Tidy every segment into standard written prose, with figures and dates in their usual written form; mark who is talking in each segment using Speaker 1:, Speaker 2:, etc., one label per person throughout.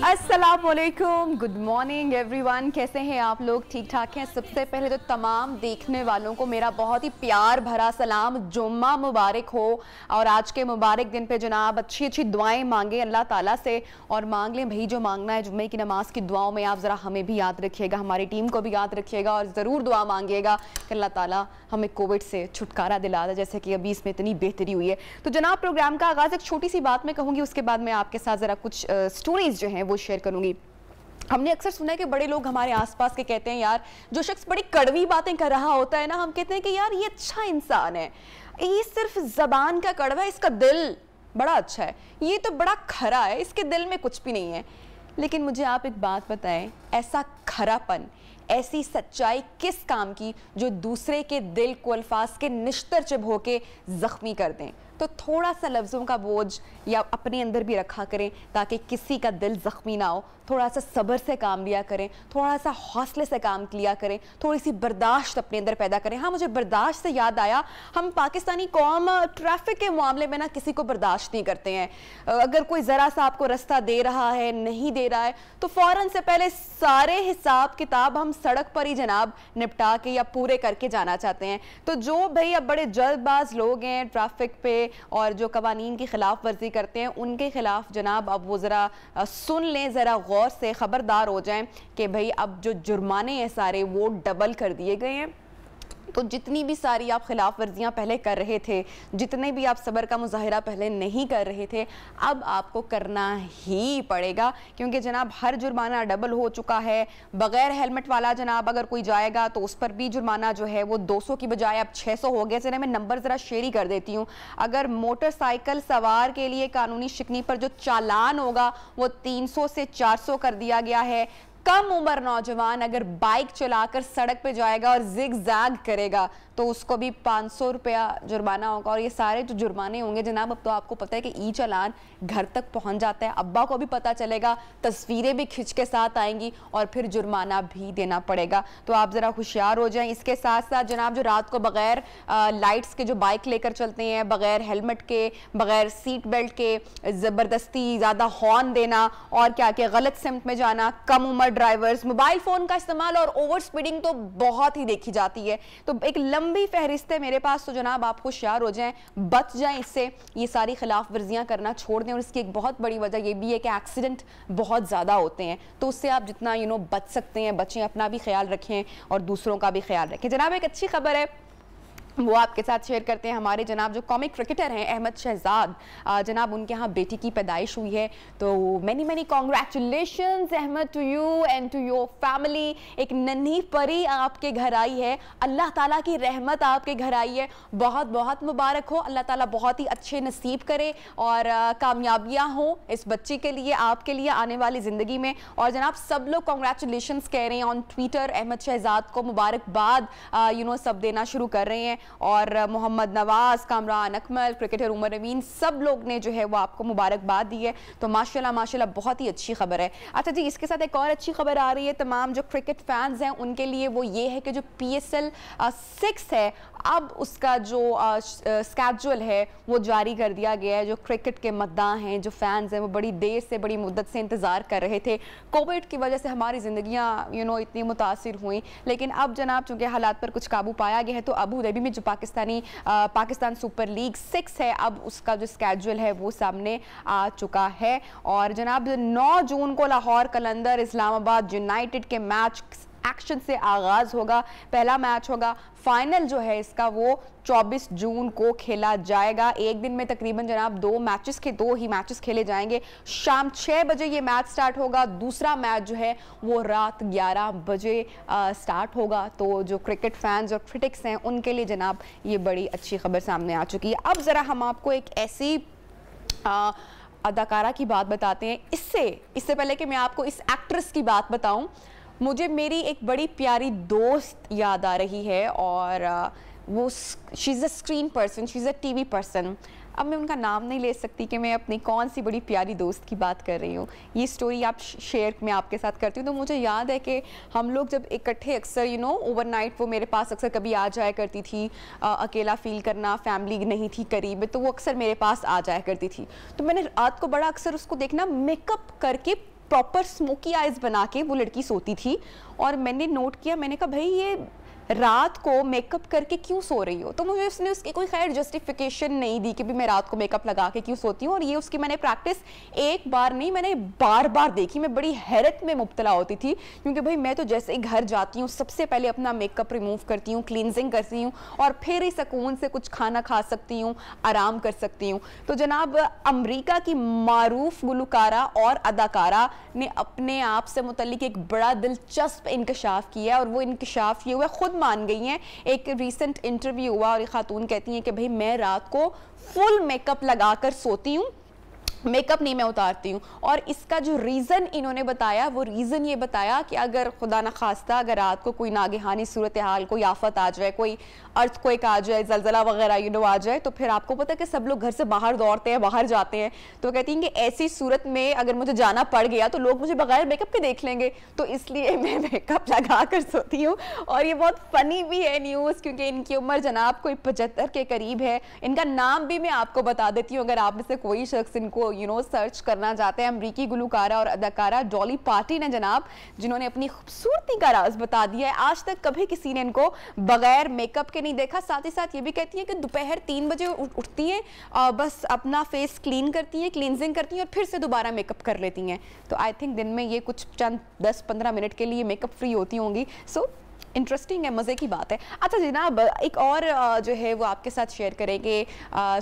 Speaker 1: अस्सलाम वालेकुम, good morning everyone. कैसे हैं आप लोग? ठीक ठाक हैं? सबसे पहले तो तमाम देखने वालों को मेरा बहुत ही प्यार भरा सलाम, जुम्मा मुबारक हो। और आज के मुबारक दिन पे जनाब अच्छी अच्छी दुआएं मांगे अल्लाह ताला से, और मांग लें भाई जो मांगना है। जुम्मे की नमाज की दुआओं में आप ज़रा हमें भी याद रखिएगा, हमारी टीम को भी याद रखिएगा, और ज़रूर दुआ मांगिएगा कि अल्लाह ताला हमें कोविड से छुटकारा दिला दे, जैसे कि अभी इसमें इतनी बेहतरी हुई है। तो जनाब प्रोग्राम का आगाज़ एक छोटी सी बात मैं कहूँगी, उसके बाद मैं आपके साथ ज़रा कुछ स्टोरीज़ जो हैं वो शेयर करूँगी। हमने अक्सर सुना है कि बड़े लोग हमारे आसपास के कहते हैं, यार जो शख्स बड़ी कड़वी बातें कर रहा होता है ना, हम कहते हैं कि यार ये अच्छा इंसान है, ये सिर्फ ज़बान का कड़वा है, इसका दिल बड़ा अच्छा है, ये तो बड़ा खरा है, इसके दिल में कुछ भी नहीं है। लेकिन मुझे आप एक बात बताएं, ऐसा खरापन, ऐसी सच्चाई किस काम की जो दूसरे के दिल को अल्फाज के निश्तर चुभो के ज़ख्मी कर दें? तो थोड़ा सा लफ्ज़ों का बोझ या अपने अंदर भी रखा करें ताकि किसी का दिल ज़ख्मी ना हो। थोड़ा सा सब्र से काम लिया करें, थोड़ा सा हौसले से काम लिया करें, थोड़ी सी बर्दाश्त अपने अंदर पैदा करें। हाँ, मुझे बर्दाश्त से याद आया, हम पाकिस्तानी कौम ट्रैफिक के मामले में ना किसी को बर्दाश्त नहीं करते हैं। अगर कोई ज़रा सा आपको रास्ता दे रहा है, नहीं दे रहा है, तो फ़ौरन से पहले सारे हिसाब किताब हम सड़क पर ही जनाब निपटा के या पूरे करके जाना चाहते हैं। तो जो भाई अब बड़े जल्दबाज लोग हैं ट्रैफिक पे और जो कवानीन की खिलाफ वर्जी करते हैं, उनके खिलाफ जनाब अब वो ज़रा सुन लें, ज़रा गौर से खबरदार हो जाएं कि भाई अब जो जुर्माने हैं सारे वो डबल कर दिए गए हैं। तो जितनी भी सारी आप खिलाफ वर्जियाँ पहले कर रहे थे, जितने भी आप सब्र का मुजाहिरा पहले नहीं कर रहे थे, अब आपको करना ही पड़ेगा, क्योंकि जनाब हर जुर्माना डबल हो चुका है। बग़ैर हेलमेट वाला जनाब अगर कोई जाएगा तो उस पर भी जुर्माना जो है वो 200 की बजाय अब 600 हो गया। जरा मैं नंबर ज़रा शेयर ही कर देती हूँ। अगर मोटरसाइकिल सवार के लिए कानूनी शिकनी पर जो चालान होगा वो 300 से 400 कर दिया गया है। कम उम्र नौजवान अगर बाइक चलाकर सड़क पे जाएगा और जिग जैग करेगा तो उसको भी 500 रुपया जुर्माना होगा। और ये सारे जो जुर्माने होंगे जनाब, अब तो आपको पता है कि ई चालान घर तक पहुंच जाता है, अब्बा को भी पता चलेगा, तस्वीरें भी खिंच के साथ आएंगी और फिर जुर्माना भी देना पड़ेगा। तो आप ज़रा होशियार हो जाएं। इसके साथ साथ जनाब जो रात को बग़ैर लाइट्स के जो बाइक लेकर चलते हैं, बग़ैर हेलमेट के, बग़ैर सीट बेल्ट के, ज़बरदस्ती ज़्यादा हॉर्न देना और क्या क्या गलत सिमत में जाना, कम उम्र ड्राइवर्स, मोबाइल फ़ोन का इस्तेमाल और ओवर स्पीडिंग तो बहुत ही देखी जाती है। तो एक लंबी फहरिस्त है मेरे पास, तो जनाब आप होशियार हो जाएं, बच जाएं इससे, ये सारी खिलाफ वर्जियाँ करना छोड़ दें। और इसकी एक बहुत बड़ी वजह ये भी है कि एक्सीडेंट बहुत ज़्यादा होते हैं, तो उससे आप जितना बच सकते हैं बचें, अपना भी ख्याल रखें और दूसरों का भी ख्याल रखें। जनाब एक अच्छी खबर है वो आपके साथ शेयर करते हैं। हमारे जनाब जो कॉमिक क्रिकेटर हैं अहमद शहजाद, जनाब उनके यहाँ बेटी की पैदाइश हुई है, तो many many congratulations Ahmed to you and to your family. एक नन्ही परी आपके घर आई है, अल्लाह ताला की रहमत आपके घर आई है, बहुत बहुत मुबारक हो। अल्लाह ताला बहुत ही अच्छे नसीब करे और कामयाबियाँ हों इस बच्ची के लिए, आपके लिए आने वाली ज़िंदगी में। और जनाब सब लोग कॉन्ग्रेचुलेशंस कह रहे हैं ऑन ट्विटर, अहमद शहजाद को मुबारकबाद सब देना शुरू कर रहे हैं। और मोहम्मद नवाज, कामरान अकमल, क्रिकेटर उमर नवीन, सब लोग ने जो है वो आपको मुबारकबाद दी है। तो माशाल्लाह माशाल्लाह बहुत ही अच्छी खबर है। अच्छा जी, इसके साथ एक और अच्छी खबर आ रही है तमाम जो क्रिकेट फैंस हैं उनके लिए, वो ये है कि जो PSL 6 है अब उसका जो स्केड्यूल है वो जारी कर दिया गया है। जो क्रिकेट के मद्दाह हैं, जो फैंस हैं, वो बड़ी देर से, बड़ी मुद्दत से इंतज़ार कर रहे थे। कोविड की वजह से हमारी ज़िंदगियाँ इतनी मुतासिर हुई, लेकिन अब जनाब चूँकि हालात पर कुछ काबू पाया गया है, तो अबू धाबी में जो पाकिस्तान सुपर लीग 6 है, अब उसका जो स्केड्यूल है वो सामने आ चुका है। और जनाब 9 जून को लाहौर कलंदर इस्लामाबाद यूनाइटेड के मैच एक्शन से आगाज़ होगा। पहला मैच होगा, फाइनल जो है इसका वो 24 जून को खेला जाएगा। एक दिन में तकरीबन जनाब 2 ही मैचेस खेले जाएंगे। शाम 6 बजे ये मैच स्टार्ट होगा, दूसरा मैच जो है वो रात 11 बजे स्टार्ट होगा। तो जो क्रिकेट फैंस और क्रिटिक्स हैं उनके लिए जनाब ये बड़ी अच्छी खबर सामने आ चुकी है। अब ज़रा हम आपको एक ऐसी अदाकारा की बात बताते हैं। इससे पहले कि मैं आपको इस एक्ट्रेस की बात बताऊं, मुझे मेरी एक बड़ी प्यारी दोस्त याद आ रही है और वो she is a screen person, she is a TV person. अब मैं उनका नाम नहीं ले सकती कि मैं अपनी कौन सी बड़ी प्यारी दोस्त की बात कर रही हूँ. ये स्टोरी आप शेयर मैं आपके साथ करती हूँ. तो मुझे याद है कि हम लोग जब इकट्ठे अक्सर ओवरनाइट वो मेरे पास अक्सर कभी आ जाया करती थी. अकेला फील करना, फैमिली नहीं थी करीब, तो वो अक्सर मेरे पास आ जाया करती थी. तो मैंने रात को बड़ा अक्सर उसको देखना मेकअप करके प्रॉपर स्मोकी आइज़ बना के वो लड़की सोती थी. और मैंने नोट किया, मैंने कहा भाई ये रात को मेकअप करके क्यों सो रही हो. तो मुझे उसने उसकी कोई खैर जस्टिफिकेशन नहीं दी कि भी मैं रात को मेकअप लगा के क्यों सोती हूँ. और ये उसकी मैंने प्रैक्टिस एक बार नहीं, मैंने बार बार देखी. मैं बड़ी हैरत में मुब्तला होती थी, क्योंकि भाई मैं तो जैसे ही घर जाती हूँ सबसे पहले अपना मेकअप रिमूव करती हूँ, क्लींजिंग करती हूँ, और फिर ही सुकून से कुछ खाना खा सकती हूँ, आराम कर सकती हूँ. तो जनाब अमरीका की मारूफ गुलकारा और अदाकारा ने अपने आप से मुतल्लिक एक बड़ा दिलचस्प इंकशाफ किया, और वो इंकशाफ ये हुआ, खुद मान गई हैं. एक रीसेंट इंटरव्यू हुआ और ये खातून कहती हैं कि भाई मैं रात को फुल मेकअप लगाकर सोती हूँ, मेकअप नहीं मैं उतारती हूँ. और इसका जो रीज़न इन्होंने बताया, वो रीज़न ये बताया कि अगर खुदा न खास्ता अगर रात को कोई नागहानी सूरत हाल, कोई आफत आ जाए, कोई अर्थक्वेक आ जाए, ज़लज़ला वगैरह आ जाए, तो फिर आपको पता है कि सब लोग घर से बाहर दौड़ते हैं, बाहर जाते हैं. तो कहती हैं कि ऐसी सूरत में अगर मुझे जाना पड़ गया तो लोग मुझे बगैर मेकअप के देख लेंगे, तो इसलिए मैं मेकअप लगा कर सोती हूँ. और ये बहुत फ़नी भी है न्यूज़, क्योंकि इनकी उम्र जनाब कोई 75 के करीब है. इनका नाम भी मैं आपको बता देती हूँ, अगर आप में से कोई शख्स इनको सर्च करना चाहते हैं. अमरीकी गुलकारा और अदाकारा डॉली पार्टन ने जनाब, जिन्होंने अपनी खूबसूरती का राज बता दिया है. आज तक कभी किसी ने इनको बगैर मेकअप के नहीं देखा. साथ ही साथ ये भी कहती हैं कि दोपहर 3 बजे उठती हैं, बस अपना फेस क्लीन करती हैं, क्लींजिंग करती हैं, और फिर से दोबारा मेकअप कर लेती हैं. तो आई थिंक दिन में ये कुछ चंद 10-15 मिनट के लिए मेकअप फ्री होती होंगी. सो इंटरेस्टिंग है, मज़े की बात है. अच्छा जनाब, एक और जो है वो आपके साथ शेयर करेंगे.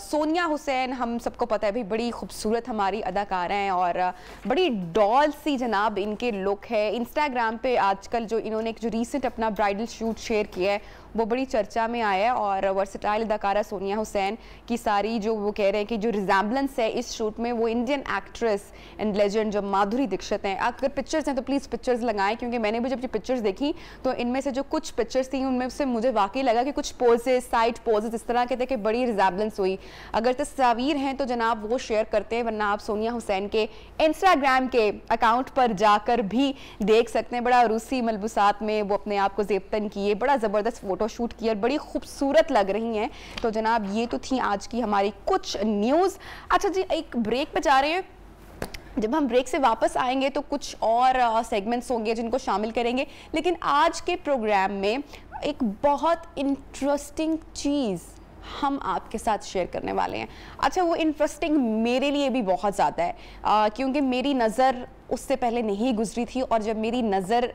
Speaker 1: सोनिया हुसैन, हम सबको पता है भाई बड़ी खूबसूरत हमारी अदाकारा हैं, और बड़ी डॉल सी जनाब इनके लुक है. इंस्टाग्राम पे आजकल जो इन्होंने जो रीसेंट अपना ब्राइडल शूट शेयर किया है वो बड़ी चर्चा में आया है. और वर्सटाइल अदाकारा सोनिया हुसैन की सारी जो वो कह रहे हैं कि जो रिजेम्बलेंस है इस शूट में, वो इंडियन एक्ट्रेस एंड लेजेंड जो माधुरी दीक्षित हैं. अगर पिक्चर्स हैं तो प्लीज़ पिक्चर्स लगाएं, क्योंकि मैंने भी जब ये पिक्चर्स देखी तो इनमें से जो कुछ पिक्चर्स थी उनमें से मुझे वाकई लगा कि कुछ पोजेस, साइड पोजेस इस तरह के थे कि बड़ी रिजेम्बलेंस हुई. अगर तस्वीर हैं तो जनाब वो शेयर करते हैं, वरना आप सोनिया हुसैन के इंस्टाग्राम के अकाउंट पर जाकर भी देख सकते हैं. बड़ा रूसी मलबूसात में वो अपने आप को ज़ेबतन किए, बड़ा ज़बरदस्त फोटो शूट किया, बड़ी खूबसूरत लग रही हैं. तो जनाब ये तो थी आज की हमारी कुछ न्यूज़. अच्छा जी, एक ब्रेक पे जा रहे हैं. जब हम ब्रेक से वापस आएंगे तो कुछ और सेगमेंट्स होंगे जिनको शामिल करेंगे. लेकिन आज के प्रोग्राम में एक बहुत इंटरेस्टिंग चीज़ हम आपके साथ शेयर करने वाले हैं. अच्छा, वो इंटरेस्टिंग मेरे लिए भी बहुत ज़्यादा है, क्योंकि मेरी नज़र उससे पहले नहीं गुजरी थी, और जब मेरी नज़र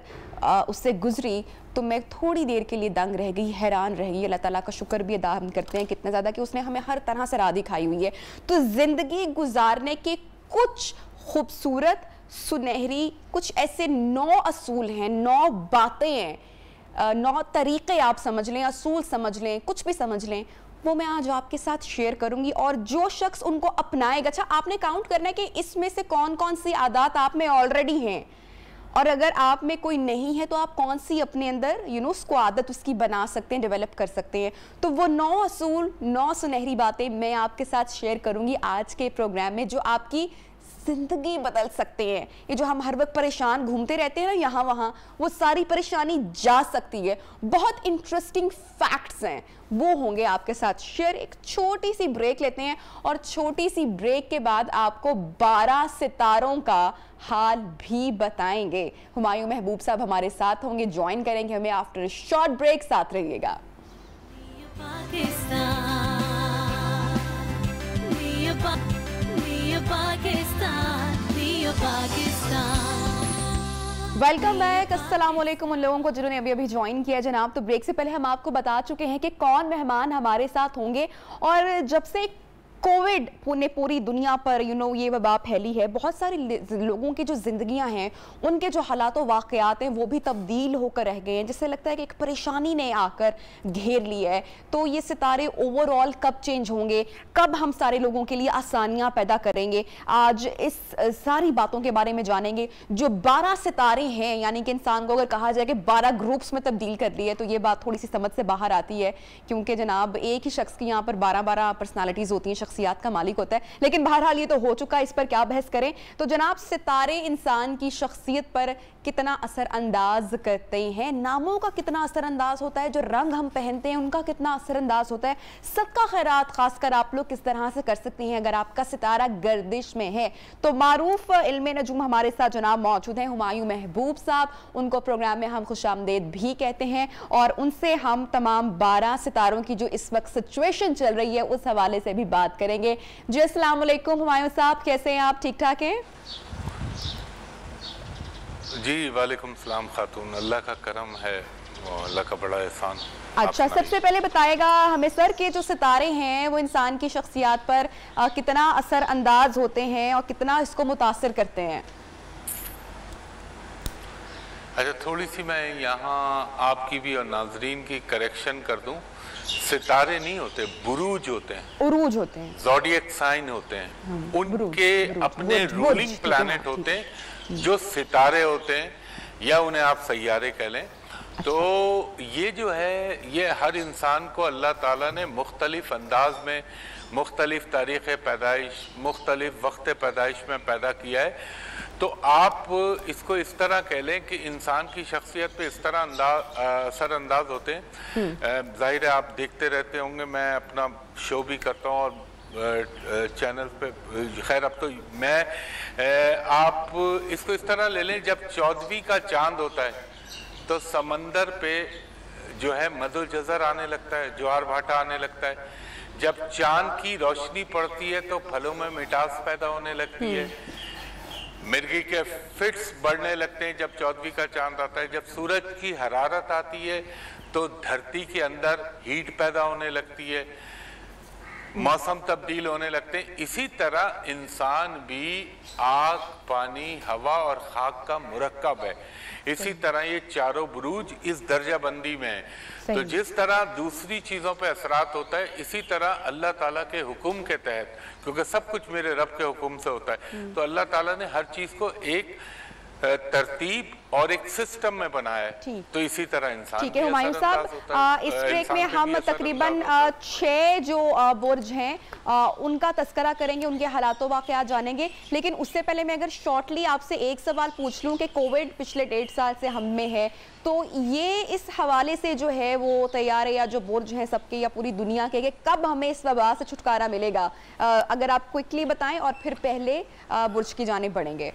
Speaker 1: उससे गुजरी तो मैं थोड़ी देर के लिए दंग रह गई, हैरान रह गई. अल्लाह ताला का शुक्र भी अदा हम करते हैं कितना ज़्यादा कि उसने हमें हर तरह से राह दिखाई हुई है. तो ज़िंदगी गुजारने के कुछ खूबसूरत, सुनहरी, कुछ ऐसे 9 असूल हैं, 9 बातें हैं, 9 तरीक़े आप समझ लें, असूल समझ लें, कुछ भी समझ लें, वो मैं आज आपके साथ शेयर करूंगी. और जो शख्स उनको अपनाएगा, अच्छा आपने काउंट करना है कि इसमें से कौन कौन सी आदत आप में ऑलरेडी हैं, और अगर आप में कोई नहीं है तो आप कौन सी अपने अंदर उसको आदत उसकी बना सकते हैं, डेवलप कर सकते हैं. तो वो 9 असूल, 9 सुनहरी बातें मैं आपके साथ शेयर करूंगी आज के प्रोग्राम में, जो आपकी ज़िंदगी बदल सकते हैं. ये जो हम हर वक्त परेशान घूमते रहते हैं ना यहाँ वहाँ, वो सारी परेशानी जा सकती है. बहुत इंटरेस्टिंग फैक्ट्स हैं, वो होंगे आपके साथ शेयर. एक छोटी सी ब्रेक लेते हैं, और छोटी सी ब्रेक के बाद आपको 12 सितारों का हाल भी बताएंगे. हुमायूं महबूब साहब हमारे साथ होंगे, ज्वाइन करेंगे हमें आफ्टर अ शॉर्ट ब्रेक. साथ रहिएगा. Welcome back. अस्सलाम वालेकुम उन लोगों को जिन्होंने अभी अभी ज्वाइन किया जनाब. तो ब्रेक से पहले हम आपको बता चुके हैं कि कौन मेहमान हमारे साथ होंगे, और जब से कोविड ने पूरी दुनिया पर ये वबा फैली है। बहुत सारे लोगों की जो ज़िंदगियां हैं, उनके जो हालात वाक़यात हैं, वो भी तब्दील होकर रह गए हैं, जिससे लगता है कि एक परेशानी ने आकर घेर लिया है। तो ये सितारे ओवरऑल कब चेंज होंगे, कब हम सारे लोगों के लिए आसानियां पैदा करेंगे, आज इस सारी बातों के बारे में जानेंगे। जो 12 सितारे हैं, यानी कि इंसान को अगर कहा जाए कि 12 ग्रुप्स में तब्दील कर दिए, तो ये बात थोड़ी सी समझ से बाहर आती है, क्योंकि जनाब एक ही शख्स की यहाँ पर 12 पर्सनालिटीज़ होती हैं, शख्सियत का मालिक होता है। लेकिन बहरहाल ये तो हो चुका है, इस पर क्या बहस करें। तो जनाब, सितारे इंसान की शख्सियत पर कितना असर अंदाज करते हैं, नामों का कितना असर अंदाज होता है, जो रंग हम पहनते हैं उनका कितना असर अंदाज होता है, सदका खैरात खासकर आप लोग किस तरह से कर सकते हैं अगर आपका सितारा गर्दिश में है। तो मारूफ इल्मे नजूम हमारे साथ जनाब मौजूद हैं, हुमायूं महबूब साहब। उनको प्रोग्राम में हम खुशामदीद भी कहते हैं, और उनसे हम तमाम 12 सितारों की जो इस वक्त सिचुएशन चल रही है उस हवाले से भी बात करेंगे। जी अस्सलाम वालेकुम हुमायूं साहब, कैसे हैं आप? ठीक ठाक हैं
Speaker 2: जी? वालेकुम सलाम खातून, अल्लाह का करम है, अल्लाह का बड़ा एहसान।
Speaker 1: अच्छा, सबसे पहले बताएगा हमें सर कि जो सितारे हैं वो इंसान की शख्सियत पर कितना असर अंदाज होते हैं और कितना इसको मुतासिर करते हैं?
Speaker 2: अच्छा, थोड़ी सी मैं यहाँ आपकी भी और नाजरीन की करेक्शन कर दूं। सितारे नहीं होते, बुरूज होते हैं, उरूज होते हैं, ज़ोडिएक साइन होते हैं। उनके अपने रूलिंग प्लैनेट होते हैं जो सितारे होते हैं, या उन्हें आप सैयारे कह लें। तो ये जो है, ये हर इंसान को अल्लाह ताला ने मुख्तलिफ अंदाज में, मुख्तलिफ तारीख़ पैदाइश, मुख्तलिफ वक्त पैदाइश में पैदा किया है। तो आप इसको इस तरह कह लें कि इंसान की शख्सियत पे इस तरह असर अंदाज होते हैं। ज़ाहिर है आप देखते रहते होंगे, मैं अपना शो भी करता हूँ और चैनल पे, खैर अब तो मैं आप इसको इस तरह ले लें, जब 14वीं का चांद होता है तो समंदर पे जो है मदो जज़र आने लगता है, ज्वार भाटा आने लगता है। जब चांद की रोशनी पड़ती है तो फलों में मिठास पैदा होने लगती है, मिर्गी के फिट्स बढ़ने लगते हैं जब 14वीं का चांद आता है। जब सूरज की हरारत आती है तो धरती के अंदर हीट पैदा होने लगती है, मौसम तब्दील होने लगते हैं। इसी तरह इंसान भी आग, पानी, हवा और खाक का मुरक्कब है। इसी तरह ये चारों बुरूज इस दर्जा बंदी में है। तो जिस तरह दूसरी चीज़ों पे असरात होता है, इसी तरह अल्लाह ताला के हुक्म के तहत, क्योंकि सब कुछ मेरे रब के हुक्म से होता है, तो अल्लाह ताला ने हर चीज़ को एक तरतीब और एक सिस्टम में बनाया है। तो इसी तरह इंसान।
Speaker 1: ठीक है हुमायूं साहब, इस ट्रैक में हम तकरीबन 6 जो बुर्ज हैं उनका तस्करा करेंगे, उनके हालातों वाक़यात जानेंगे। लेकिन उससे पहले मैं अगर शॉर्टली आपसे एक सवाल पूछ लूँ कि कोविड पिछले 1.5 साल से हम में है, तो ये इस हवाले से जो है वो तैयार है, या जो बुर्ज हैं सबके या पूरी दुनिया के, कि कब हमें इस वबा से छुटकारा मिलेगा? अगर आप क्विकली बताएं और फिर पहले बुर्ज की जानिब बढ़ेंगे।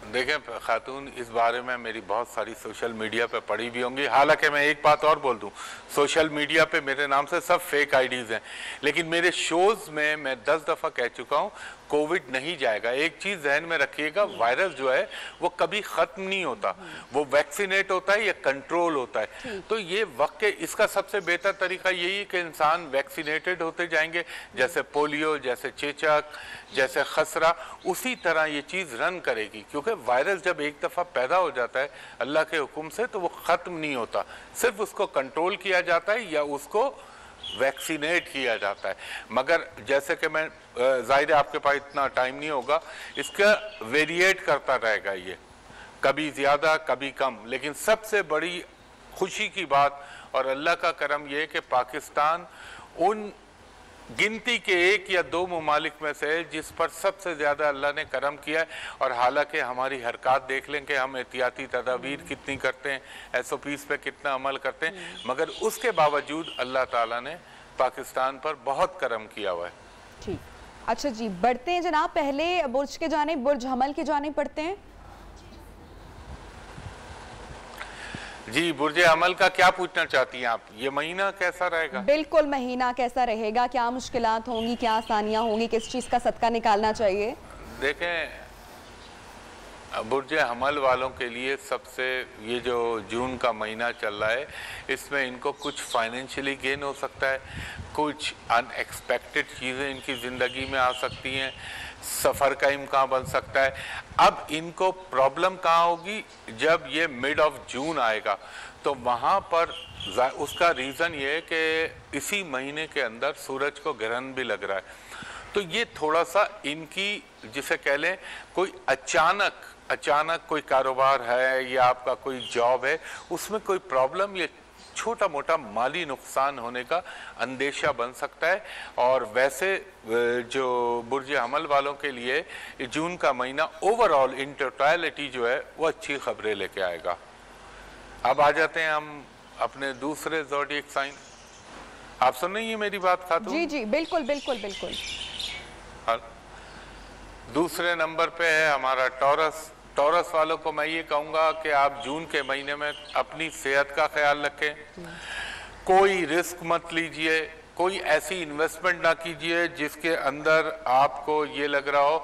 Speaker 2: देखें खातून, इस बारे में मेरी बहुत सारी सोशल मीडिया पे पड़ी भी होंगी। हालांकि मैं एक बात और बोल दूं, सोशल मीडिया पे मेरे नाम से सब फेक आईडीज़ हैं, लेकिन मेरे शोज़ में मैं 10 दफ़ा कह चुका हूं कोविड नहीं जाएगा। एक चीज़ जहन में रखिएगा, वायरस जो है वो कभी ख़त्म नहीं होता, वो वैक्सीनेट होता है या कंट्रोल होता है। तो ये वक्त, इसका सबसे बेहतर तरीका यही है कि इंसान वैक्सीनेटेड होते जाएंगे, जैसे पोलियो, जैसे चेचक, जैसे खसरा, उसी तरह ये चीज़ रन करेगी। क्योंकि वायरस जब एक दफ़ा पैदा हो जाता है अल्लाह के हुक्म से, तो वो ख़त्म नहीं होता, सिर्फ उसको कंट्रोल किया जाता है या उसको वैक्सीनेट किया जाता है। मगर जैसे कि मैं, ज़ाहिर है आपके पास इतना टाइम नहीं होगा, इसका वेरिएट करता रहेगा, ये कभी ज़्यादा कभी कम। लेकिन सबसे बड़ी खुशी की बात और अल्लाह का करम ये है कि पाकिस्तान उन गिनती के 1 या 2 ममालिक में से है जिस पर सबसे ज़्यादा अल्लाह ने करम किया है। और हालांकि हमारी हरकत देख लें कि हम एहतियाती तदाबीर कितनी करते हैं, SOPs पे कितना अमल करते हैं, मगर उसके बावजूद अल्लाह ताला ने पाकिस्तान पर बहुत करम किया हुआ है।
Speaker 1: ठीक, अच्छा जी, बढ़ते हैं जनाब, पहले बुर्ज के जानिब, बुर्ज हमल के जानिब पढ़ते हैं।
Speaker 2: जी, बुर्ज अमल का क्या पूछना चाहती हैं आप? ये महीना कैसा रहेगा?
Speaker 1: बिल्कुल, महीना कैसा रहेगा, क्या मुश्किलात होंगी, क्या आसानियां होंगी, किस चीज़ का सदका निकालना चाहिए?
Speaker 2: देखें, बुर्ज हमल वालों के लिए सबसे, ये जो जून का महीना चल रहा है, इसमें इनको कुछ फाइनेंशियली गेन हो सकता है, कुछ अनएक्सपेक्टेड चीज़ें इनकी ज़िंदगी में आ सकती हैं, सफ़र का इम्कान बन सकता है। अब इनको प्रॉब्लम कहाँ होगी, जब ये मिड ऑफ जून आएगा तो वहाँ पर उसका रीज़न ये है कि इसी महीने के अंदर सूरज को ग्रहण भी लग रहा है, तो ये थोड़ा सा इनकी, जिसे कह लें, कोई अचानक कोई कारोबार है या आपका कोई जॉब है, उसमें कोई प्रॉब्लम या छोटा मोटा माली नुकसान होने का अंदेशा बन सकता है। और वैसे जो बुर्ज हमल वालों के लिए जून का महीना ओवरऑल इन टोटलिटी जो है वो अच्छी खबरें लेके आएगा। अब आ जाते हैं हम अपने दूसरे ज़ोडिएक साइन। आप सुन रही हैं मेरी बात खातून?
Speaker 1: जी जी बिल्कुल बिल्कुल बिल्कुल।
Speaker 2: दूसरे नंबर पे है हमारा टॉरस। टॉरस वालों को मैं ये कहूँगा कि आप जून के महीने में अपनी सेहत का ख्याल रखें, कोई रिस्क मत लीजिए, कोई ऐसी इन्वेस्टमेंट ना कीजिए जिसके अंदर आपको ये लग रहा हो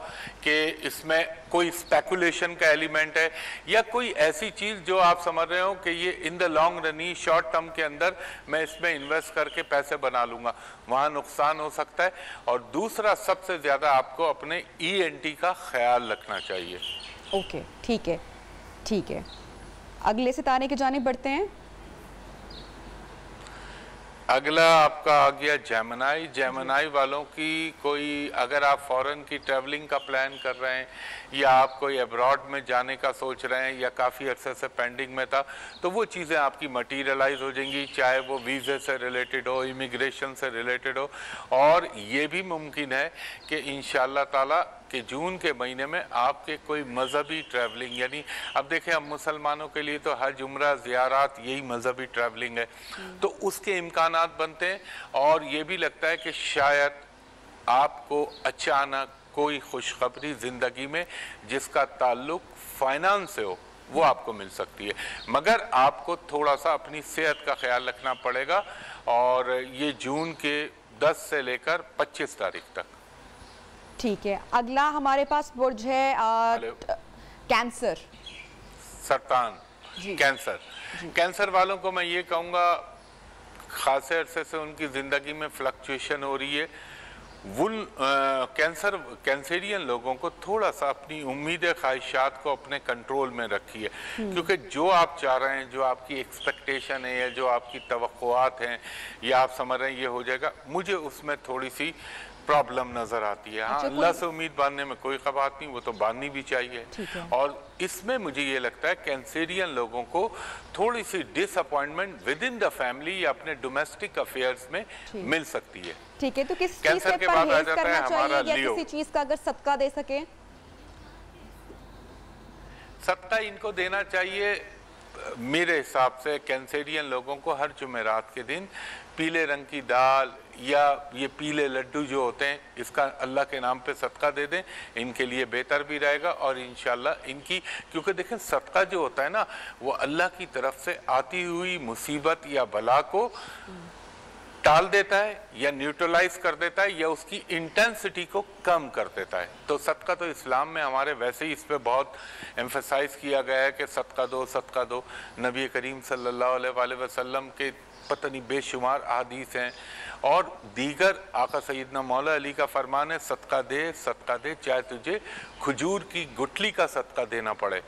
Speaker 2: कि इसमें कोई स्पेकुलेशन का एलिमेंट है, या कोई ऐसी चीज़ जो आप समझ रहे हो कि ये in the long run, short term के अंदर मैं इसमें इन्वेस्ट करके पैसे बना लूँगा, वहाँ नुकसान हो सकता है। और दूसरा, सबसे ज़्यादा आपको अपने ENT का ख्याल रखना चाहिए।
Speaker 1: ओके ठीक है ठीक है। अगले सितारे की जानिब बढ़ते हैं।
Speaker 2: अगला आपका आ गया जेमिनी। जेमिनी वालों की कोई, अगर आप फॉरेन की ट्रैवलिंग का प्लान कर रहे हैं या आप कोई अब्रॉड में जाने का सोच रहे हैं या काफ़ी अरसे से पेंडिंग में था, तो वो चीज़ें आपकी मटीरियलाइज हो जाएंगी, चाहे वो वीज़े से रिलेटेड हो, इमिग्रेशन से रिलेटेड हो। और ये भी मुमकिन है कि इंशाअल्लाह ताला कि जून के महीने में आपके कोई मजहबी ट्रैवलिंग, यानी अब देखें हम मुसलमानों के लिए तो हज, उम्रा, ज़ियारात यही मजहबी ट्रैवलिंग है, तो उसके इम्कानात बनते हैं। और ये भी लगता है कि शायद आपको अचानक कोई खुशखबरी ज़िंदगी में जिसका ताल्लुक फाइनेंस से हो वो आपको मिल सकती है, मगर आपको थोड़ा सा अपनी सेहत का ख्याल रखना पड़ेगा। और ये जून के 10 से लेकर 25 तारीख तक।
Speaker 1: ठीक है। अगला हमारे पास बुर्ज है कैंसर।
Speaker 2: सरतान, कैंसर। कैंसर वालों को मैं ये कहूँगा, खासे अरसे से उनकी ज़िंदगी में फ्लक्चुएशन हो रही है। कैंसरियन लोगों को थोड़ा सा अपनी उम्मीद ख्वाहिशात को अपने कंट्रोल में रखिए, क्योंकि जो आप चाह रहे हैं, जो आपकी एक्सपेक्टेशन है या जो आपकी तवक्कुआत हैं या आप समझ रहे हैं ये हो जाएगा, मुझे उसमें थोड़ी सी प्रॉब्लम नजर आती है। हाँ, अल्लाह से उम्मीद बांधने में कोई बात नहीं, वो तो बांधनी भी चाहिए। और इसमें मुझे ये लगता है कैंसेरियन लोगों को थोड़ी सी disappointment within the family या अपने डोमेस्टिक अफेयर्स में मिल सकती है।
Speaker 1: ठीक है, तो किस चीज से परहेज करना चाहिए या किसी चीज का अगर सदका दे सके?
Speaker 2: सदका इनको देना चाहिए मेरे हिसाब से कैंसेरियन लोगों को हर जुमेरात के दिन पीले रंग की दाल या ये पीले लड्डू जो होते हैं, इसका अल्लाह के नाम पे सदका दे दें, इनके लिए बेहतर भी रहेगा। और इंशाल्लाह इनकी, क्योंकि देखें सदका जो होता है ना, वो अल्लाह की तरफ से आती हुई मुसीबत या बला को टाल देता है या न्यूट्रलाइज कर देता है या उसकी इंटेंसिटी को कम कर देता है। तो सदका तो इस्लाम में हमारे वैसे ही इस पे बहुत एम्फेसाइज किया गया है कि सदका दो, सदका दो। नबी करीम सल्लल्लाहु अलैहि वसल्लम के पता नहीं बेशुमार अहादीस हैं और दीगर आका सैयदना मौला अली का फरमान है, सदका दे चाहे तुझे खजूर की गुठली का सदका देना पड़े।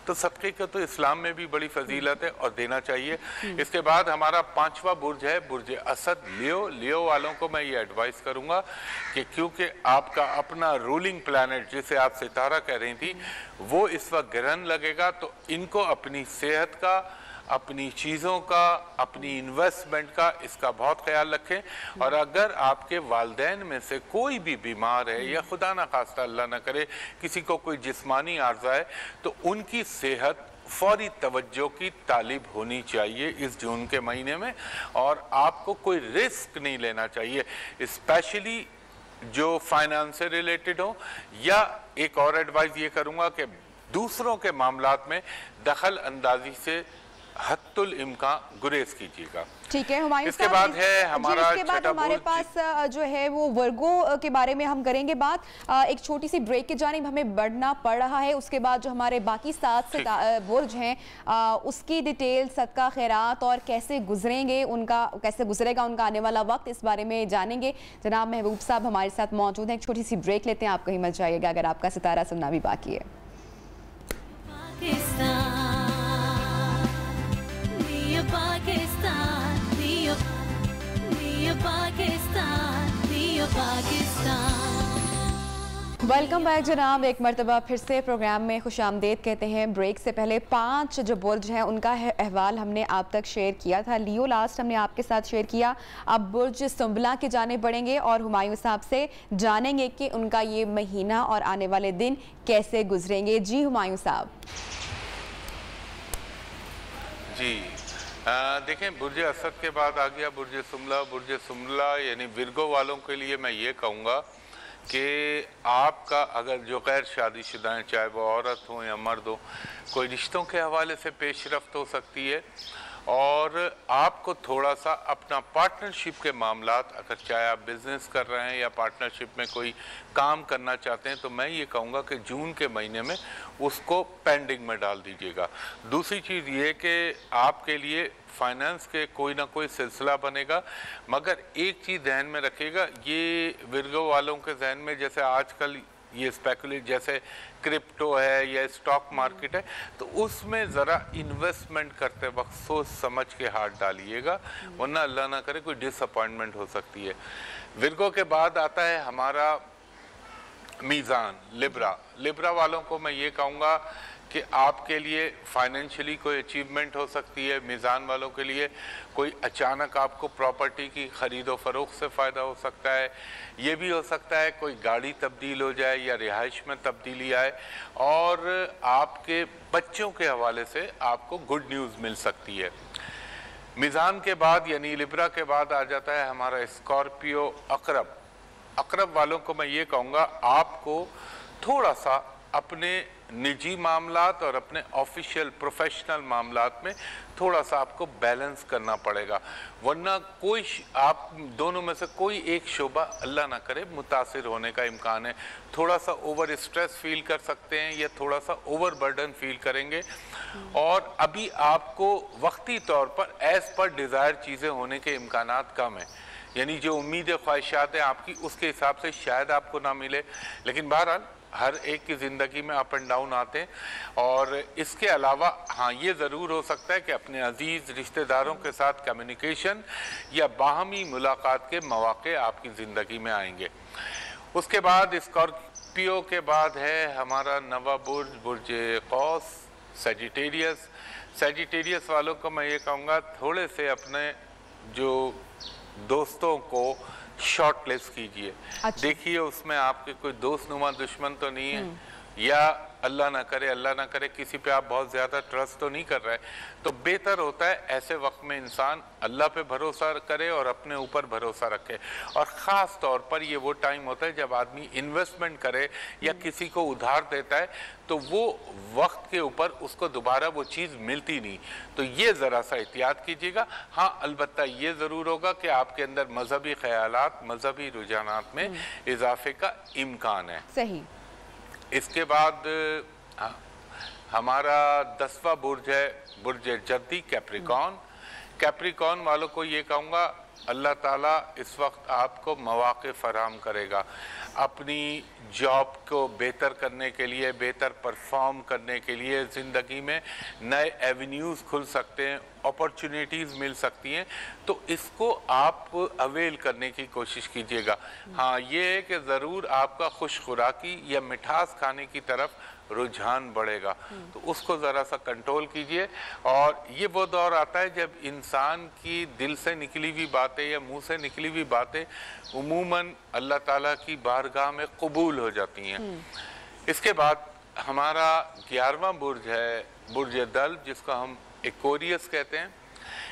Speaker 2: तो सदक़े का तो इस्लाम में भी बड़ी फजीलत है और देना चाहिए। इसके बाद हमारा 5वां बुर्ज है बुर्ज असद, लियो। लियो वालों को मैं ये एडवाइस करूंगा कि क्योंकि आपका अपना रूलिंग प्लैनेट, जिसे आप सितारा कह रही थी, वो इस वक्त ग्रहण लगेगा, तो इनको अपनी सेहत का, अपनी चीज़ों का, अपनी इन्वेस्टमेंट का, इसका बहुत ख्याल रखें। और अगर आपके वालिदैन में से कोई भी बीमार है या खुदा ना खास्ता अल्लाह ना करे किसी को कोई जिस्मानी आर्जा है, तो उनकी सेहत फौरी तवज्जो की तालिब होनी चाहिए इस जून के महीने में। और आपको कोई रिस्क नहीं लेना चाहिए, स्पेशली जो फाइनेंस से रिलेटेड हो। या एक और एडवाइस ये करूँगा कि दूसरों के मामलात में दखल अंदाजी से हद हत्तुल इम्कान गुरेज कीजिएगा।
Speaker 1: ठीक है हुमायूं
Speaker 2: इसके बाद है हमारा
Speaker 1: इसके बाद हमारे पास जो है वो वर्गो के बारे में हम करेंगे बात। एक छोटी सी ब्रेक की जानिब हमें बढ़ना पड़ रहा है। उसके बाद जो हमारे बाकी 7 बुर्ज हैं उसकी डिटेल, सदका खैरात और कैसे गुजरेगा उनका आने वाला वक्त, इस बारे में जानेंगे। जनाब महबूब साहब हमारे साथ मौजूद हैं। एक छोटी सी ब्रेक लेते हैं, आप कहीं मत जाइएगा अगर आपका सितारा सुनना भी बाकी है। वेलकम बैक जनाब, एक मरतबा फिर से प्रोग्राम में खुशामदीद कहते हैं। ब्रेक से पहले 5 जो बुर्ज हैं उनका अहवाल हमने आप तक शेयर किया था। लियो लास्ट हमने आपके साथ शेयर किया। अब बुर्ज सुंबला की जानिब बढ़ेंगे और हुमायूं साहब से जानेंगे कि उनका ये महीना और आने वाले दिन कैसे गुजरेंगे। जी हुमायूं साहब।
Speaker 2: जी देखें, बुर्ज असद के बाद आ गया बुर्ज सुमला। बुर्ज सुमला यानी विर्गो वालों के लिए मैं ये कहूँगा कि आपका अगर जो गैर शादीशुदा हैं, चाहे वो औरत हो या मर्द हो, कोई रिश्तों के हवाले से पेशरफ्त हो सकती है। और आपको थोड़ा सा अपना पार्टनरशिप के मामलात, अगर चाहे आप बिज़नेस कर रहे हैं या पार्टनरशिप में कोई काम करना चाहते हैं, तो मैं ये कहूँगा कि जून के महीने में उसको पेंडिंग में डाल दीजिएगा। दूसरी चीज़ ये कि आपके लिए फाइनेंस के कोई ना कोई सिलसिला बनेगा, मगर एक चीज़ ध्यान में रखिएगा, ये विर्गो वालों के जहन में जैसे आजकल ये स्पेकुलेट जैसे क्रिप्टो है या स्टॉक मार्केट है, तो उसमें ज़रा इन्वेस्टमेंट करते वक्त सोच समझ के हाथ डालिएगा, वरना अल्लाह ना करे कोई डिसअपॉइंटमेंट हो सकती है। विर्गो के बाद आता है हमारा मीज़ान, लिब्रा वालों को मैं ये कहूँगा कि आपके लिए फाइनेंशियली कोई अचीवमेंट हो सकती है। मीज़ान वालों के लिए कोई अचानक आपको प्रॉपर्टी की ख़रीदो फरोख्त से फ़ायदा हो सकता है। ये भी हो सकता है कोई गाड़ी तब्दील हो जाए या रिहाइश में तब्दीली आए, और आपके बच्चों के हवाले से आपको गुड न्यूज़ मिल सकती है। मीज़ान के बाद यानी लिब्रा के बाद आ जाता है हमारा स्कॉर्पियो अकरब वालों को मैं ये कहूँगा, आपको थोड़ा सा अपने निजी मामलात और अपने ऑफिशियल प्रोफेशनल मामलात में थोड़ा सा आपको बैलेंस करना पड़ेगा, वरना कोई आप दोनों में से कोई एक शोबा अल्लाह ना करे मुतासिर होने का इम्कान है। थोड़ा सा ओवर स्ट्रेस फील कर सकते हैं या थोड़ा सा ओवर बर्डन फील करेंगे, और अभी आपको वक्ती तौर पर एज़ पर डिज़ायर चीज़ें होने के इम्कानात कम हैं, यानी जो उम्मीदें ख्वाहिशात हैं आपकी उसके हिसाब से शायद आपको ना मिले। लेकिन बहरहाल हर एक की ज़िंदगी में अप एंड डाउन आते हैं, और इसके अलावा हाँ ये ज़रूर हो सकता है कि अपने अजीज़ रिश्तेदारों के साथ कम्युनिकेशन या बाहमी मुलाकात के मौके आपकी ज़िंदगी में आएंगे। उसके बाद स्कॉर्पियो के बाद है हमारा नवा बुर्ज कौस सैजिटेरियस वालों को मैं ये कहूँगा, थोड़े से अपने जो दोस्तों को शॉर्ट लिस्ट कीजिए। अच्छा। देखिए उसमें आपके कोई दोस्त नुमा दुश्मन तो नहीं है, या अल्लाह ना करे किसी पे आप बहुत ज़्यादा ट्रस्ट तो नहीं कर रहे, तो बेहतर होता है ऐसे वक्त में इंसान अल्लाह पे भरोसा करे और अपने ऊपर भरोसा रखे। और ख़ास तौर पर ये वो टाइम होता है जब आदमी इन्वेस्टमेंट करे या किसी को उधार देता है, तो वो वक्त के ऊपर उसको दोबारा वो चीज़ मिलती नहीं, तो ये ज़रा सा एहतियात कीजिएगा। हाँ अलबत्ता ये ज़रूर होगा कि आपके अंदर मजहबी ख्यालात, मजहबी रुझानात में इजाफे का इम्कान है।
Speaker 1: सही। इसके
Speaker 2: बाद हमारा 10वां बुर्ज है बुर्ज जद्दी कैप्रिकॉर्न वालों को ये कहूँगा, अल्लाह ताला इस वक्त आपको मौके फराहम करेगा अपनी जॉब को बेहतर करने के लिए, बेहतर परफॉर्म करने के लिए। ज़िंदगी में नए एवेन्यूज़ खुल सकते हैं, अपॉर्चुनिटीज़ मिल सकती हैं, तो इसको आप अवेल करने की कोशिश कीजिएगा। हाँ ये है कि ज़रूर आपका खुश खुराकी या मिठास खाने की तरफ रुझान बढ़ेगा, तो उसको ज़रा सा कंट्रोल कीजिए। और ये वो दौर आता है जब इंसान की दिल से निकली हुई बातें या मुंह से निकली हुई बातें उमूमन अल्लाह ताला की बारगाह में कबूल हो जाती हैं। इसके बाद हमारा 11वां बुर्ज है बुर्ज दल, जिसको हम एक्वेरियस कहते हैं।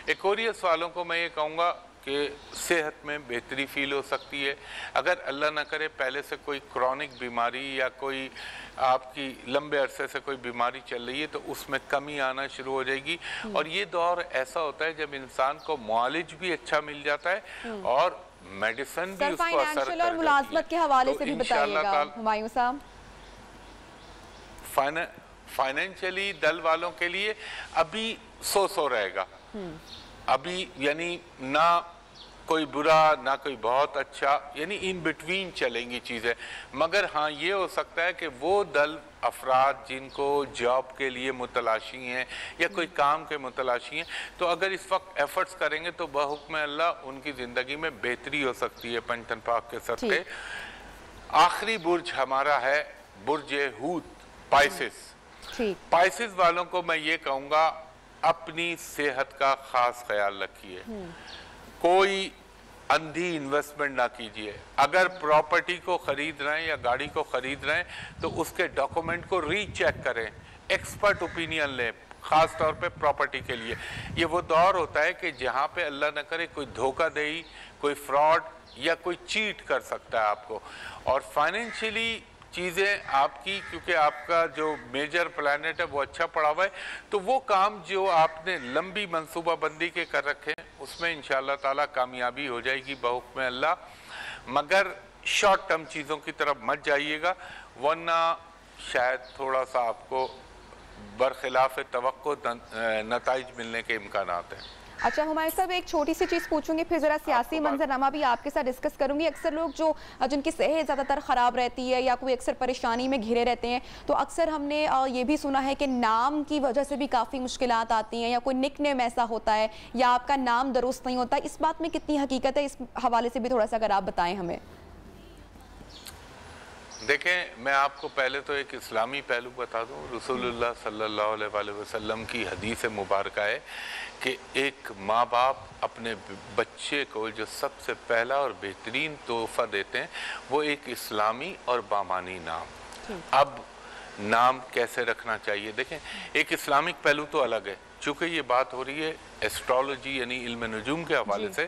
Speaker 2: एक्वेरियस वालों को मैं ये कहूँगा کہ صحت میں بہتری فیل ہو سکتی ہے. اگر اللہ نہ کرے پہلے سے کوئی کرونک بیماری یا کوئی آپ کی لمبے عرصے سے کوئی بیماری چل رہی ہے تو اس میں کمی آنا شروع ہو جائے گی. اور یہ دور ایسا ہوتا ہے جب انسان کو معالج بھی اچھا مل جاتا ہے اور میڈیسن بھی اس کو اثر
Speaker 1: فائنینشیل اور ملازمت کے حوالے سے بھی بتائیے گا ہمایوں صاحب.
Speaker 2: فائنینشلی دل والوں کے لیے ابھی سو رہے گا. ابھی یعنی نہ کوئی برا نہ کوئی بہت اچھا، یعنی ان بٹوین چلیں گی چیزیں. مگر ہاں یہ ہو سکتا ہے کہ وہ دل افراد جن کو جاب کے لیے متلاشی ہیں یا کوئی کام کے متلاشی ہیں، تو اگر اس وقت ایفرٹس کریں گے تو بحکم اللہ ان کی زندگی میں بہتری ہو سکتی ہے پنجتن پاک کے صدقے. آخری برج ہمارا ہے برج ہوت، پائسس. پائسس والوں کو میں یہ کہوں گا اپنی صحت کا خاص خیال رکھیے. کوئی اندھی انویسٹمنٹ نہ کیجئے. اگر پراپرٹی کو خرید رہے ہیں یا گاڑی کو خرید رہے ہیں تو اس کے ڈاکومنٹ کو ری چیک کریں، ایکسپرٹ اوپینین لیں، خاص طور پہ پراپرٹی کے لیے. یہ وہ دور ہوتا ہے کہ جہاں پہ اللہ نہ کرے کوئی دھوکہ دہی، کوئی فراڈ یا کوئی چیٹ کر سکتا ہے آپ کو. اور فائنینشلی چیزیں آپ کی، کیونکہ آپ کا جو میجر پلانٹ ہے وہ اچھا پڑا ہوا ہے، تو وہ کام جو آپ نے لمبی منصوبہ بندی کے کر رکھے ہیں اس میں انشاءاللہ تعالی کامیابی ہو جائے گی بحکم اللہ. مگر شارٹ ٹرم چیزوں کی طرف مت جائیے گا، ورنہ شاید تھوڑا سا آپ کو برخلاف توقع نتائج ملنے کے امکانات ہیں.
Speaker 1: اچھا ہمایوں صاحب ایک چھوٹی سی چیز پوچھوں گی، پھر ذرا سیاسی منظرنامہ بھی آپ کے ساتھ ڈسکس کروں گی. اکثر لوگ جن کی صحت زیادہ تر خراب رہتی ہے یا کوئی اکثر پریشانی میں گھرے رہتے ہیں، تو اکثر ہم نے یہ بھی سنا ہے کہ نام کی وجہ سے بھی کافی مشکلات آتی ہیں، یا کوئی نک نیم ایسا ہوتا ہے یا آپ کا نام درست نہیں ہوتا. اس بات میں کتنی حقیقت ہے؟ اس حوالے سے بھی تھوڑا سا اگر آپ بتائیں ہمیں.
Speaker 2: دیکھیں میں آپ کو پہلے تو ایک اسلامی پہلو بتا دوں. رسول اللہ صلی اللہ علیہ وسلم کی حدیث مبارکہ ہے کہ ایک ماں باپ اپنے بچے کو جو سب سے پہلا اور بہترین تحفہ دیتے ہیں وہ ایک اسلامی اور بامانی نام. اب نام کیسے رکھنا چاہیے؟ دیکھیں ایک اسلامک پہلو تو الگ ہے، چونکہ یہ بات ہو رہی ہے ایسٹرالوجی یعنی علم نجوم کے حوالے سے.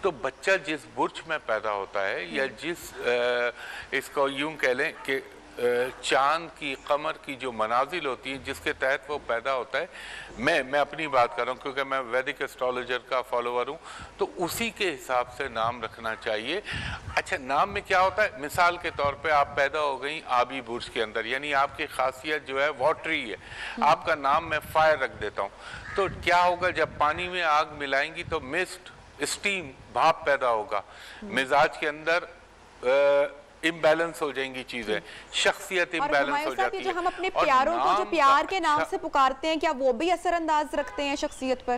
Speaker 2: تو بچہ جس برج میں پیدا ہوتا ہے یا جس اس کو یوں کہہ لیں کہ چاند کی قمر کی جو منازل ہوتی ہیں جس کے تحت وہ پیدا ہوتا ہے، میں اپنی بات کر رہا ہوں کیونکہ میں ویدک ایسٹرالوجر کا فالوور ہوں، تو اسی کے حساب سے نام رکھنا چاہیے. اچھا نام میں کیا ہوتا ہے؟ مثال کے طور پہ آپ پیدا ہو گئیں آبی برج کے اندر، یعنی آپ کی خاصیت جو ہے واٹری ہے، آپ کا نام میں فائر رکھ دیتا ہوں. تو کیا ہوگا جب پانی میں آگ ملائیں گی تو مسٹ، اسٹیم، بھاپ پیدا ہوگا، مزاج کے اندر امبیلنس ہو جائیں گی چیزیں، شخصیت امبیلنس ہو جاتی ہے.
Speaker 1: جو ہم اپنے پیاروں کو جو پیار کے نام سے پکارتے ہیں کیا وہ بھی اثر انداز رکھتے ہیں شخصیت پر؟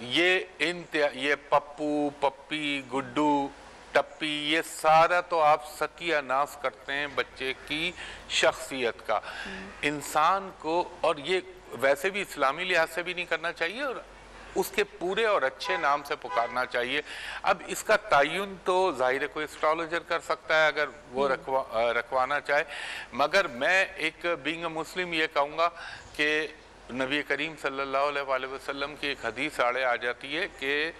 Speaker 2: یہ پپو، پپی، گڈو، ٹپی، یہ سارا تو آپ ستیہ ناس کرتے ہیں بچے کی شخصیت کا. انسان کو، اور یہ ویسے بھی اسلامی لحاظ سے بھی نہیں کرنا چاہیے، اور اس کے پورے اور اچھے نام سے پکارنا چاہیے. اب اس کا تعین تو ظاہر کوئی اسٹرالوجر کر سکتا ہے اگر وہ رکھوانا چاہے، مگر میں ایک بینگ اے مسلم یہ کہوں گا کہ نبی کریم صلی اللہ علیہ وسلم کی ایک حدیث آڑے آ جاتی ہے کہ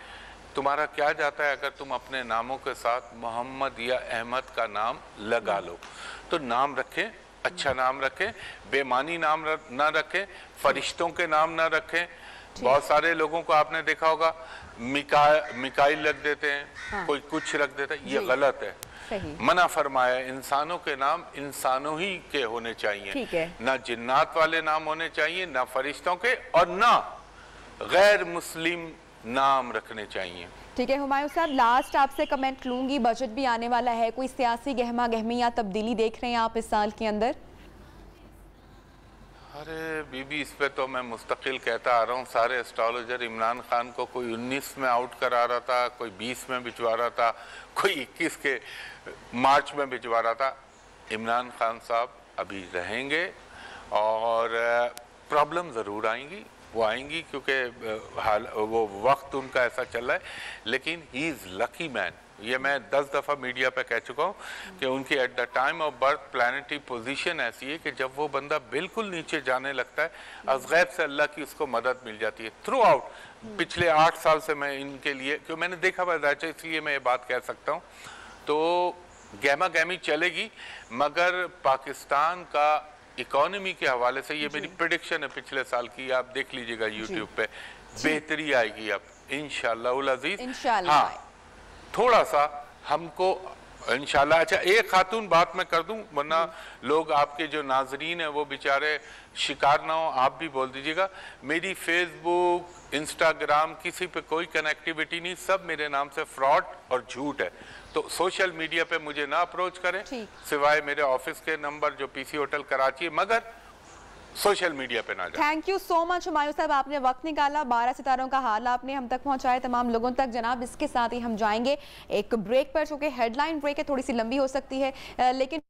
Speaker 2: تمہارا کیا جاتا ہے اگر تم اپنے ناموں کے ساتھ محمد یا احمد کا نام لگا لو. تو نام رکھیں، اچھا نام رکھیں، بے معنی نام نہ رکھیں، فرشتوں کے نام نہ رکھیں. بہت سارے لوگوں کو آپ نے دیکھا ہوگا میکائل رکھ دیتے ہیں، کوئی کچھ رکھ دیتا ہے، یہ غلط ہے. منع فرمایا انسانوں کے نام انسانوں ہی کے ہونے چاہیے، نہ جنات والے نام ہونے چاہیے، نہ فرشتوں کے، اور نہ غیر مسلم نام رکھنے چاہیے.
Speaker 1: ٹھیک ہے ہمایوں صاحب، لاسٹ آپ سے کمنٹ لوں گی. بجٹ بھی آنے والا ہے، کوئی سیاسی گہما گہمی یا تبدیلی دیکھ رہے ہیں آپ اس سال کے اندر؟
Speaker 2: ارے بی اس پہ تو میں مستقل کہتا آ رہا ہوں. سارے اسٹرالوجر عمران خان کو کوئی 19 میں آؤٹ کرا رہا تھا، کوئی 20 میں بھجوا رہا تھا، کوئی 21 کے مارچ میں بھجوا رہا تھا. عمران خان صاحب ابھی رہیں گے اور پرابلم ضرور آئیں گی، وہ آئیں گی کیونکہ وہ وقت ان کا ایسا چل رہا ہے، لیکن ہی از لکی مین. ये मैं 10 दफ़ा मीडिया पे कह चुका हूँ कि उनकी at the time of birth planetary position ऐसी है कि जब वो बंदा बिल्कुल नीचे जाने लगता है, अज़गैब से अल्लाह की उसको मदद मिल जाती है। थ्रू आउट पिछले 8 साल से मैं इनके लिए, क्यों मैंने देखा हुआ है, इसलिए मैं ये बात कह सकता हूँ। तो गहमा गहमी चलेगी, मगर पाकिस्तान का इकोनॉमी के हवाले से, ये मेरी प्रेडिक्शन है पिछले साल की, आप देख लीजिएगा यूट्यूब पे, बेहतरी आएगी अब इंशाअल्लाह उल अज़ीज़। हाँ, थोड़ा सा हमको इंशाल्लाह। अच्छा, एक खातून बात मैं कर दूं, वरना लोग आपके जो नाजरीन हैं वो बेचारे शिकार ना हो, आप भी बोल दीजिएगा। मेरी फेसबुक, इंस्टाग्राम, किसी पे कोई कनेक्टिविटी नहीं, सब मेरे नाम से फ्रॉड और झूठ है। तो सोशल मीडिया पे मुझे ना अप्रोच करें, सिवाय मेरे ऑफिस के नंबर जो पीसी होटल कराची है, मगर सोशल मीडिया पे ना जाए।
Speaker 1: Thank you so much Humayun साहब, आपने वक्त निकाला, 12 सितारों का हाल आपने हम तक पहुंचाया तमाम लोगों तक। जनाब, इसके साथ ही हम जाएंगे एक ब्रेक पर, चूंकि हेडलाइन ब्रेक है, थोड़ी सी लंबी हो सकती है, लेकिन